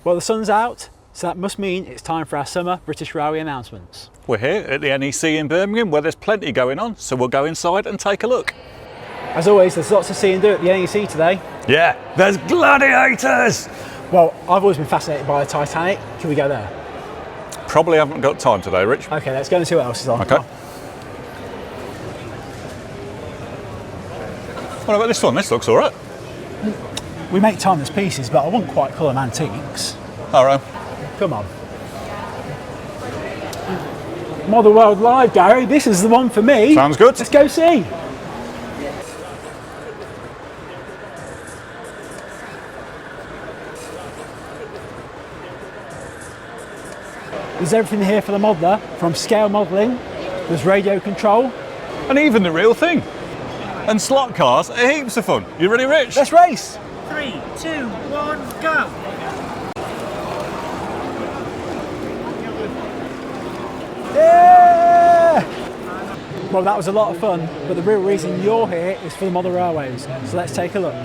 Well, the sun's out, so that must mean it's time for our summer British Railway announcements. We're here at the NEC in Birmingham where there's plenty going on, so we'll go inside and take a look. As always, there's lots to see and do at the NEC today. Yeah, there's gladiators! Well, I've always been fascinated by the Titanic. Can we go there? Probably haven't got time today, Rich. Okay, let's go and see what else is on. Okay. What about this one? This looks all right. We make timeless pieces, but I wouldn't quite call them antiques. All right. Come on. Model World Live, Gary. This is the one for me. Sounds good. Let's go see. There's everything here for the modeller, from scale modelling, there's radio control. And even the real thing. And slot cars are heaps of fun. You ready, Rich? Let's race. 3, 2, 1, go! Yeah! Well, that was a lot of fun, but the real reason you're here is for the model railways. So let's take a look.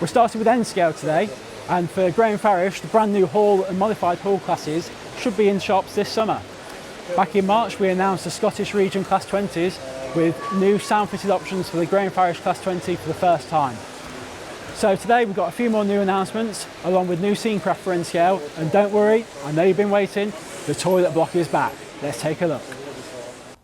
We're starting with N scale today, and for Graham Farish, the brand new Hall and modified Hall classes should be in shops this summer. Back in March, we announced the Scottish Region Class 20s with new sound-fitted options for the Graham Farish Class 20 for the first time. So today we've got a few more new announcements, along with new Scenecraft for N scale, and don't worry, I know you've been waiting, the toilet block is back. Let's take a look.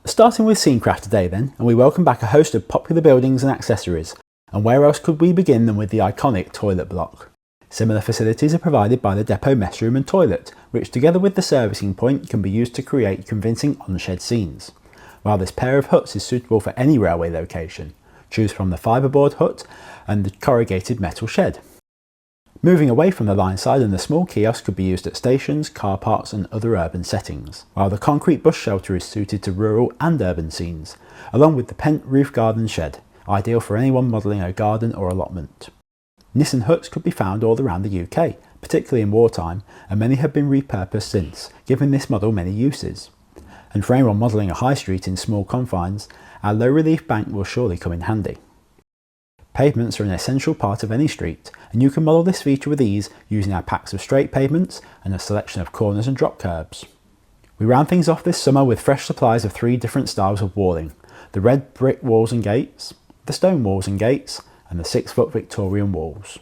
Starting with Scenecraft today then, and we welcome back a host of popular buildings and accessories. And where else could we begin than with the iconic toilet block? Similar facilities are provided by the depot mess room and toilet, which together with the servicing point can be used to create convincing on-shed scenes. While this pair of huts is suitable for any railway location, choose from the fibreboard hut and the corrugated metal shed. Moving away from the line side, and the small kiosk could be used at stations, car parks and other urban settings, while the concrete bus shelter is suited to rural and urban scenes, along with the pent roof garden shed, ideal for anyone modelling a garden or allotment. Nissan huts could be found all around the UK, particularly in wartime, and many have been repurposed since, giving this model many uses. And for anyone modelling a high street in small confines, our low relief bank will surely come in handy. Pavements are an essential part of any street, and you can model this feature with ease using our packs of straight pavements and a selection of corners and drop curbs. We round things off this summer with fresh supplies of 3 different styles of walling: the red brick walls and gates, the stone walls and gates, and the 6-foot Victorian walls.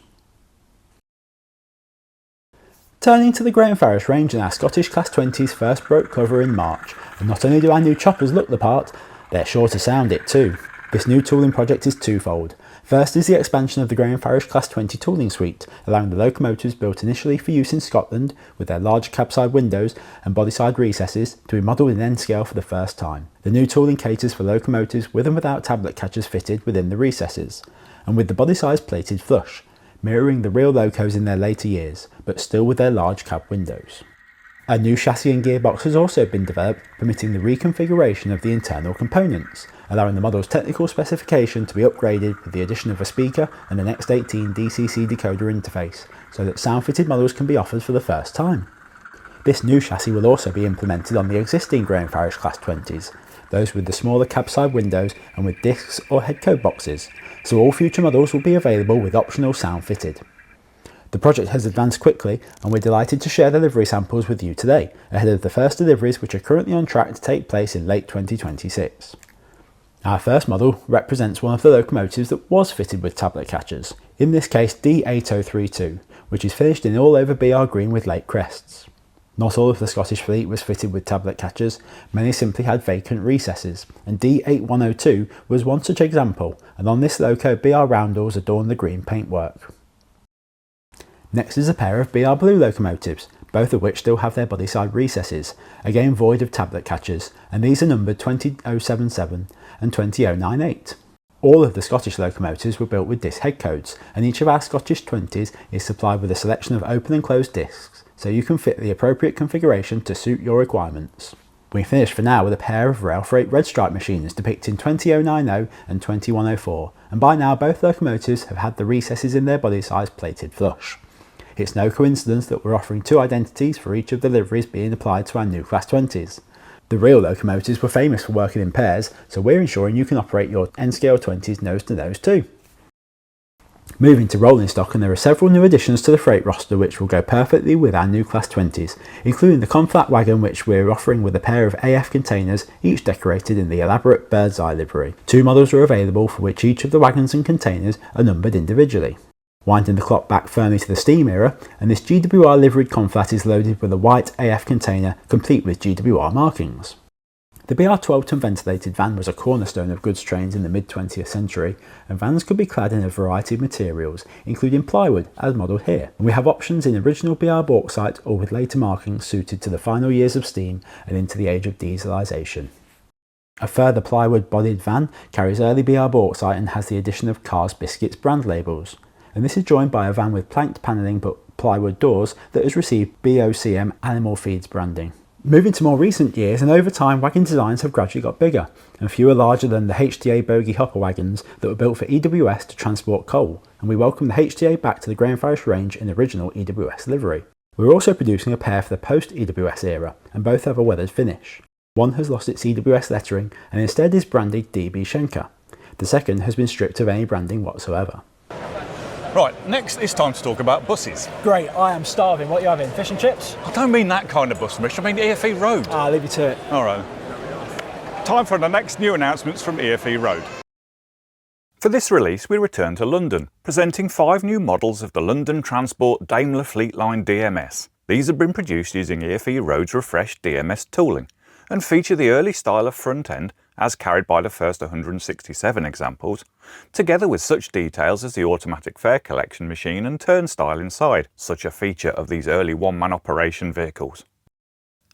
Turning to the Graham Farish range, and our Scottish Class 20s first broke cover in March, and not only do our new choppers look the part, they're sure to sound it too. This new tooling project is twofold. First is the expansion of the Graham Farish Class 20 tooling suite, allowing the locomotives built initially for use in Scotland, with their large cabside windows and bodyside recesses, to be modelled in N scale for the first time. The new tooling caters for locomotives with and without tablet catchers fitted within the recesses, and with the body size plated flush, mirroring the real locos in their later years, but still with their large cab windows. A new chassis and gearbox has also been developed, permitting the reconfiguration of the internal components, allowing the model's technical specification to be upgraded with the addition of a speaker and an X18 DCC decoder interface, so that sound-fitted models can be offered for the first time. This new chassis will also be implemented on the existing Graham Farish Class 20s, those with the smaller cabside windows and with discs or headcoat boxes, so all future models will be available with optional sound fitted. The project has advanced quickly, and we're delighted to share delivery samples with you today, ahead of the first deliveries, which are currently on track to take place in late 2026. Our first model represents one of the locomotives that was fitted with tablet catchers, in this case D8032, which is finished in all over BR green with lake crests. Not all of the Scottish fleet was fitted with tablet catchers, many simply had vacant recesses, and D8102 was one such example, and on this loco BR roundels adorn the green paintwork. Next is a pair of BR Blue locomotives, both of which still have their bodyside recesses, again void of tablet catchers, and these are numbered 20077 and 20098. All of the Scottish locomotives were built with disc head codes, and each of our Scottish 20s is supplied with a selection of open and closed discs, so you can fit the appropriate configuration to suit your requirements. We finish for now with a pair of Rail Freight red stripe machines depicting 20090 and 2104, and by now both locomotives have had the recesses in their body size plated flush. It's no coincidence that we're offering 2 identities for each of the liveries being applied to our new Class 20s. The real locomotives were famous for working in pairs, so we're ensuring you can operate your N-scale 20s nose to nose too. Moving to rolling stock, and there are several new additions to the freight roster which will go perfectly with our new Class 20s, including the conflat wagon which we're offering with a pair of AF containers, each decorated in the elaborate bird's eye livery. 2 models are available for which each of the wagons and containers are numbered individually. Winding the clock back firmly to the steam era, and this GWR liveried conflat is loaded with a white AF container complete with GWR markings. The BR12-ton ventilated van was a cornerstone of goods trains in the mid-20th century, and vans could be clad in a variety of materials, including plywood as modelled here. And we have options in original BR bauxite or with later markings suited to the final years of steam and into the age of dieselisation. A further plywood-bodied van carries early BR bauxite and has the addition of Carr's Biscuits brand labels. And this is joined by a van with planked panelling but plywood doors that has received BOCM Animal Feeds branding. Moving to more recent years, and over time wagon designs have gradually got bigger, and fewer larger than the HTA bogie hopper wagons that were built for EWS to transport coal, and we welcome the HTA back to the Graham Farish range in original EWS livery. We're also producing a pair for the post-EWS era, and both have a weathered finish. One has lost its EWS lettering and instead is branded DB Schenker. The second has been stripped of any branding whatsoever. Right, next it's time to talk about buses. Great, I am starving. What are you having? Fish and chips? I don't mean that kind of bus, Mish, I mean EFE Road. I'll leave you to it. All right. Time for the next new announcements from EFE Road. For this release, we return to London, presenting 5 new models of the London Transport Daimler Fleet Line DMS. These have been produced using EFE Road's refreshed DMS tooling, and feature the early style of front end as carried by the first 167 examples, together with such details as the automatic fare collection machine and turnstile inside, such a feature of these early one-man operation vehicles.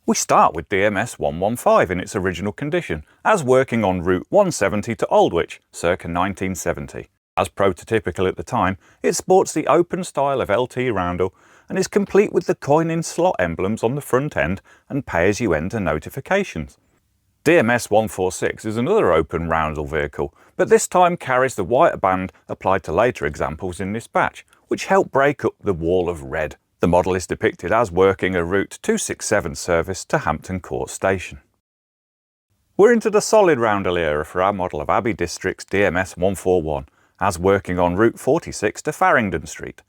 We start with DMS 115 in its original condition, as working on Route 170 to Aldwych, circa 1970. As prototypical at the time, it sports the open style of LT roundel and is complete with the coin-in slot emblems on the front end and pay-as-you-enter notifications. DMS 146 is another open roundel vehicle, but this time carries the white band applied to later examples in this batch, which help break up the wall of red. The model is depicted as working a Route 267 service to Hampton Court Station. We're into the solid roundel era for our model of Abbey District's DMS 141, as working on Route 46 to Farringdon Street.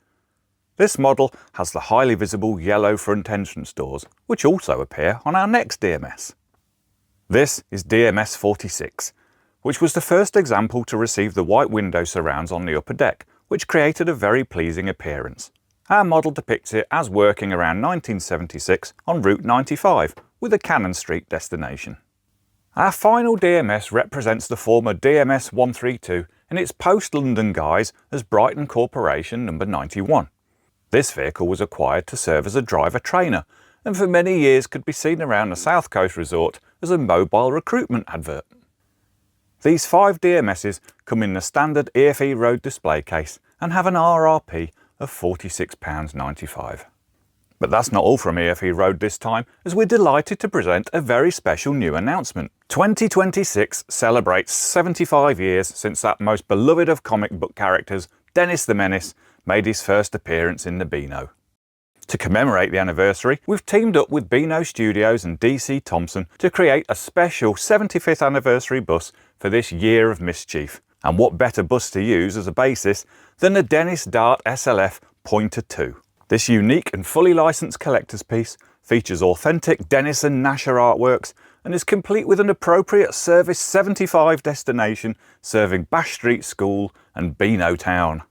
This model has the highly visible yellow front entrance doors, which also appear on our next DMS. This is DMS 46, which was the first example to receive the white window surrounds on the upper deck, which created a very pleasing appearance. Our model depicts it as working around 1976 on Route 95, with a Cannon Street destination. Our final DMS represents the former DMS 132 in its post-London guise as Brighton Corporation No. 91. This vehicle was acquired to serve as a driver-trainer, and for many years could be seen around the South Coast Resort as a mobile recruitment advert. These 5 DMSs come in the standard EFE Road display case and have an RRP of £46.95. But that's not all from EFE Road this time, as we're delighted to present a very special new announcement. 2026 celebrates 75 years since that most beloved of comic book characters, Dennis the Menace, made his first appearance in the Beano. To commemorate the anniversary, we've teamed up with Beano Studios and DC Thompson to create a special 75th anniversary bus for this year of mischief. And what better bus to use as a basis than the Dennis Dart SLF Pointer 2. This unique and fully licensed collector's piece features authentic Dennis and Nasher artworks and is complete with an appropriate Service 75 destination serving Bash Street School and Beano Town.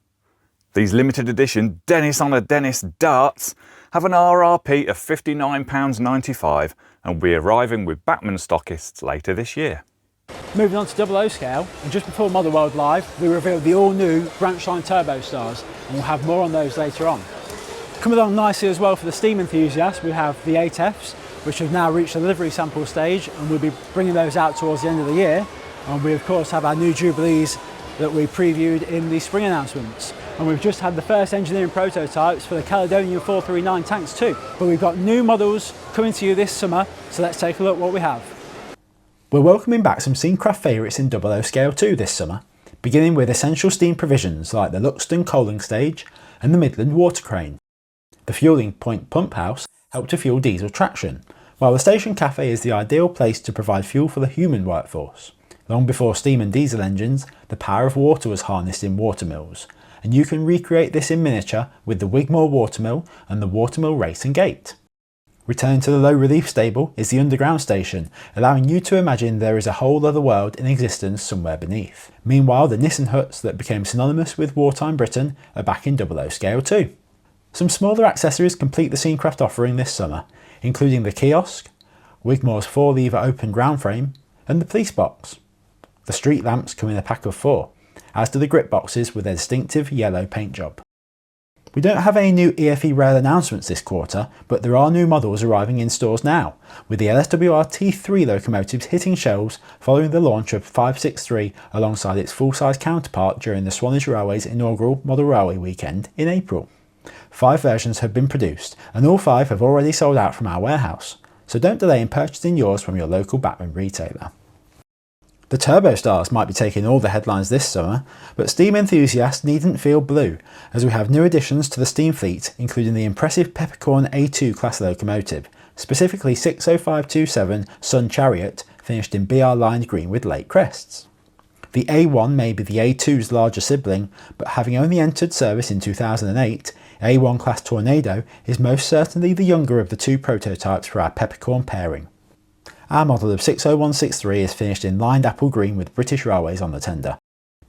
These limited edition Dennis on a Dennis darts have an RRP of £59.95 and will be arriving with Bachmann stockists later this year. Moving on to 00 scale, and just before Model World Live, we revealed the all-new branch line Turbostars, and we'll have more on those later on. Coming along nicely as well for the steam enthusiasts, we have the 8Fs, which have now reached the delivery sample stage, and we'll be bringing those out towards the end of the year. And we of course have our new Jubilees that we previewed in the spring announcements. And we've just had the first engineering prototypes for the Caledonian 439 tanks too. But we've got new models coming to you this summer, so let's take a look what we have. We're welcoming back some Scenecraft favourites in 00 scale too this summer, beginning with essential steam provisions like the Luxton coaling stage and the Midland water crane. The fuelling point pump house helped to fuel diesel traction, While the station cafe is the ideal place to provide fuel for the human workforce. Long before steam and diesel engines, the power of water was harnessed in watermills, and you can recreate this in miniature with the Wigmore Watermill and the Watermill Race and Gate. Returning to the low relief stable is the underground station, allowing you to imagine there is a whole other world in existence somewhere beneath. Meanwhile, the Nissen huts that became synonymous with wartime Britain are back in 00 scale too. Some smaller accessories complete the Scenecraft offering this summer, including the kiosk, Wigmore's 4-lever open ground frame, and the police box. The street lamps come in a pack of 4, as do the grip boxes with their distinctive yellow paint job. We don't have any new EFE Rail announcements this quarter, but there are new models arriving in stores now, with the LSWR T3 locomotives hitting shelves following the launch of 563 alongside its full-size counterpart during the Swanage Railway's inaugural Model Railway weekend in April. 5 versions have been produced, and all 5 have already sold out from our warehouse, so don't delay in purchasing yours from your local Bachmann retailer. The Turbostars might be taking all the headlines this summer, but steam enthusiasts needn't feel blue, as we have new additions to the steam fleet, including the impressive Peppercorn A2 class locomotive, specifically 60527 Sun Chariot, finished in BR lined green with lake crests. The A1 may be the A2's larger sibling, but having only entered service in 2008, A1 class Tornado is most certainly the younger of the 2 prototypes for our Peppercorn pairing. Our model of 60163 is finished in lined apple green with British Railways on the tender.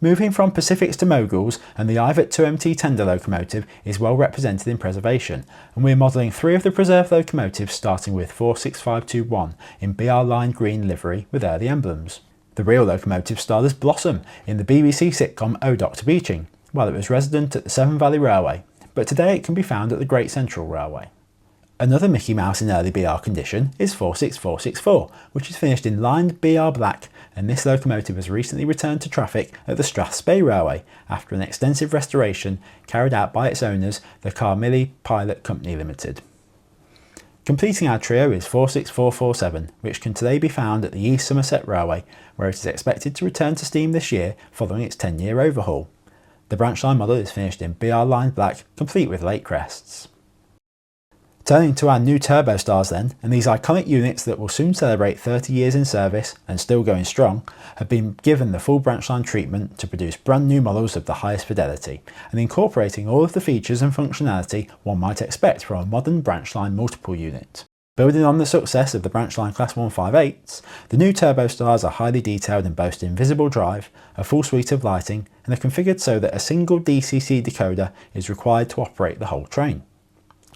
Moving from Pacifics to Moguls, and the Ivet 2MT tender locomotive is well represented in preservation, and we're modelling 3 of the preserved locomotives starting with 46521 in BR lined green livery with early emblems. The real locomotive starred as Blossom in the BBC sitcom Oh Dr Beeching, while it was resident at the Severn Valley Railway, but today it can be found at the Great Central Railway. Another Mickey Mouse in early BR condition is 46464, which is finished in lined BR black, and this locomotive has recently returned to traffic at the Strathspey Railway after an extensive restoration carried out by its owners, the Carmilly Pilot Company Limited. Completing our trio is 46447, which can today be found at the East Somerset Railway, where it is expected to return to steam this year following its 10-year overhaul. The branch line model is finished in BR lined black, complete with lake crests. Turning to our new Turbostars then, and these iconic units that will soon celebrate 30 years in service and still going strong, have been given the full branch line treatment to produce brand new models of the highest fidelity, and incorporating all of the features and functionality one might expect from a modern branch line multiple unit. Building on the success of the branch line Class 158s, the new Turbostars are highly detailed and boast invisible drive, a full suite of lighting, and are configured so that a single DCC decoder is required to operate the whole train.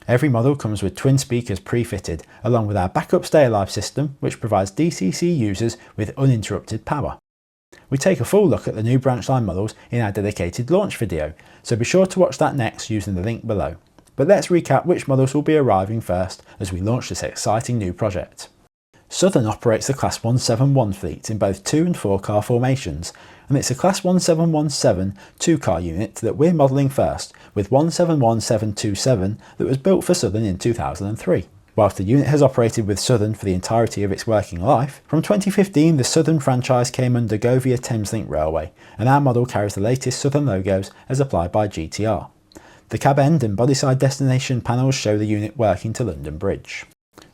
Every model comes with twin speakers pre-fitted, along with our backup stay alive system, which provides DCC users with uninterrupted power. We take a full look at the new branch line models in our dedicated launch video, so be sure to watch that next using the link below. But let's recap which models will be arriving first as we launch this exciting new project. Southern operates the Class 171 fleet in both 2 and 4 car formations, and it's a Class 1717 2-car unit that we're modelling first, with 171727 that was built for Southern in 2003. Whilst the unit has operated with Southern for the entirety of its working life, from 2015 the Southern franchise came under Govia Thameslink Railway, and our model carries the latest Southern logos as applied by GTR. The cab end and bodyside destination panels show the unit working to London Bridge.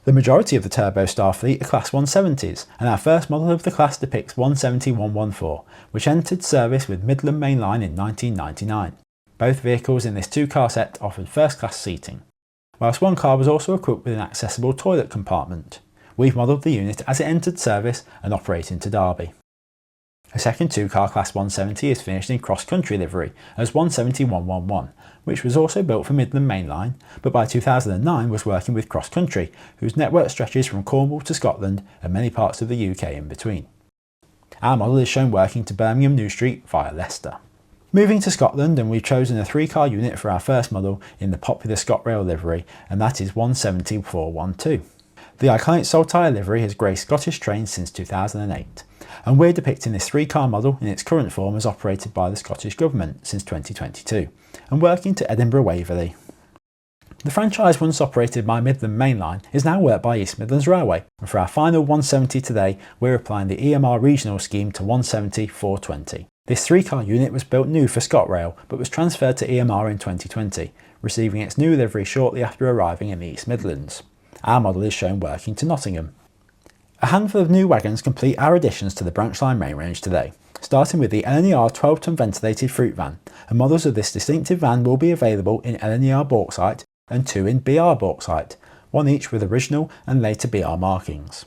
The majority of the Turbostar fleet are Class 170s, and our first model of the class depicts 170-114, which entered service with Midland Main Line in 1999. Both vehicles in this 2-car set offered first-class seating, whilst one car was also equipped with an accessible toilet compartment. We've modelled the unit as it entered service and operating to Derby. A second 2-car Class 170 is finished in cross-country livery as 170-111, which was also built for Midland Main Line, but by 2009 was working with cross-country, whose network stretches from Cornwall to Scotland and many parts of the UK in between. Our model is shown working to Birmingham New Street via Leicester. Moving to Scotland, and we've chosen a 3-car unit for our first model in the popular ScotRail livery, and that is 170-412. The iconic Saltire livery has graced Scottish trains since 2008, and we're depicting this 3-car model in its current form as operated by the Scottish Government since 2022, and working to Edinburgh Waverley. The franchise once operated by Midland Main Line is now worked by East Midlands Railway, and for our final 170 today we're applying the EMR regional scheme to 170-420. This 3-car unit was built new for ScotRail but was transferred to EMR in 2020, receiving its new livery shortly after arriving in the East Midlands. Our model is shown working to Nottingham. A handful of new wagons complete our additions to the branch line main range today, starting with the LNER 12-ton ventilated fruit van, and models of this distinctive van will be available in LNER bauxite and 2 in BR bauxite, one each with original and later BR markings.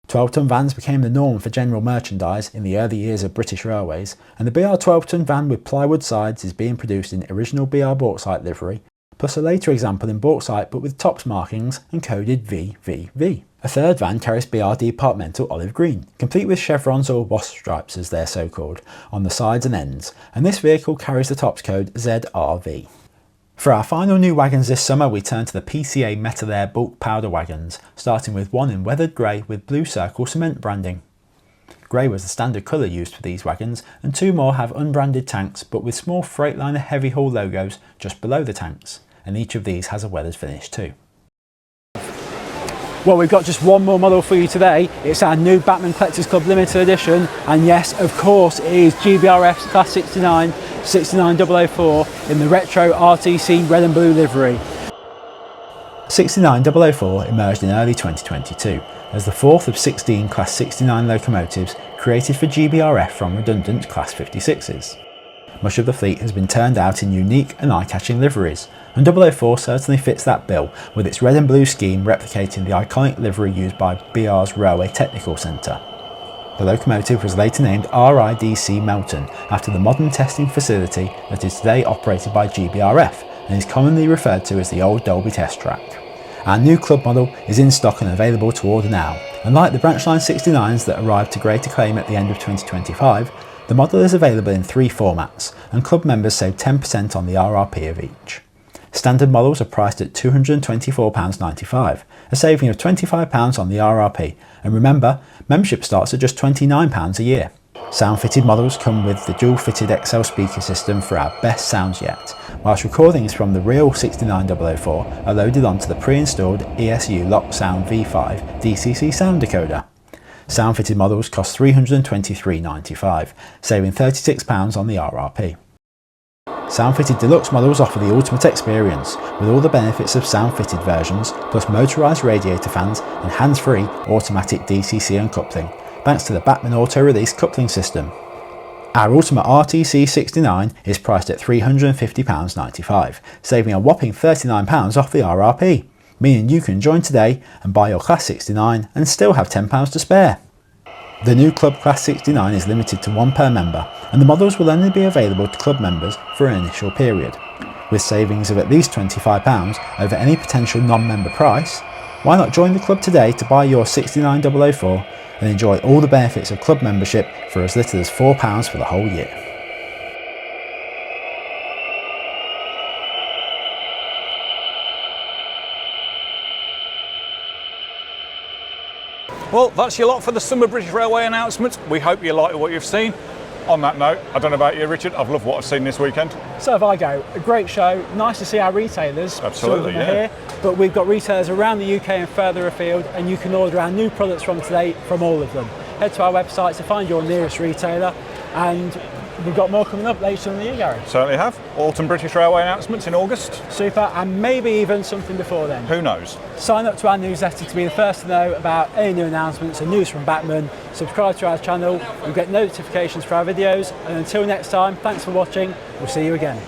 12-ton vans became the norm for general merchandise in the early years of British Railways, and the BR 12-ton van with plywood sides is being produced in original BR bauxite livery, plus a later example in bauxite but with tops markings and coded VVV. A third van carries BR departmental olive green, complete with chevrons or wasp stripes as they're so called, on the sides and ends, and this vehicle carries the tops code ZRV. For our final new wagons this summer, we turn to the PCA Metal Air bulk powder wagons, starting with one in weathered grey with blue circle cement branding. Grey was the standard colour used for these wagons, and 2 more have unbranded tanks but with small Freightliner heavy haul logos just below the tanks, and each of these has a weathered finish too. Well, we've got just one more model for you today. It's our new Bachmann Collectors Club limited edition, and yes, of course, it is GBRF's Class 69 69004 in the retro RTC red and blue livery. 69004 emerged in early 2022 as the fourth of 16 Class 69 locomotives created for GBRF from redundant Class 56s. Much of the fleet has been turned out in unique and eye-catching liveries, and 004 certainly fits that bill, with its red and blue scheme replicating the iconic livery used by BR's Railway Technical Centre. The locomotive was later named RIDC Melton after the modern testing facility that is today operated by GBRF and is commonly referred to as the Old Dolby Test Track. Our new club model is in stock and available to order now, and like the Branchline 69s that arrived to great acclaim at the end of 2025, the model is available in 3 formats, and club members save 10% on the RRP of each. Standard models are priced at £224.95, a saving of £25 on the RRP, and remember, membership starts at just £29 a year. Sound-fitted models come with the dual-fitted XL speaker system for our best sounds yet, whilst recordings from the real 69004 are loaded onto the pre-installed ESU Lock Sound V5 DCC sound decoder. Sound-fitted models cost £323.95, saving £36 on the RRP. Sound-fitted deluxe models offer the ultimate experience, with all the benefits of sound-fitted versions, plus motorised radiator fans and hands-free automatic DCC uncoupling, thanks to the Bachmann auto-release coupling system. Our Ultimate RTC 69 is priced at £350.95, saving a whopping £39 off the RRP, meaning you can join today and buy your Class 69 and still have £10 to spare. The new Club Class 69 is limited to 1 per member, and the models will only be available to club members for an initial period. With savings of at least £25 over any potential non-member price, why not join the club today to buy your 69004 and enjoy all the benefits of club membership for as little as £4 for the whole year. Well, that's your lot for the Summer British Railway announcements. We hope you like what you've seen. On that note, I don't know about you, Richard, I've loved what I've seen this weekend. So have I, Go. A great show. Nice to see our retailers. Absolutely, some of them are here, but we've got retailers around the UK and further afield, and you can order our new products from today from all of them. Head to our website to find your nearest retailer, and we've got more coming up later in the year, Gary. Certainly have. Autumn British Railway announcements in August. Super, and maybe even something before then. Who knows? Sign up to our newsletter to be the first to know about any new announcements and news from Bachmann. Subscribe to our channel, you'll get notifications for our videos, and until next time, thanks for watching, we'll see you again.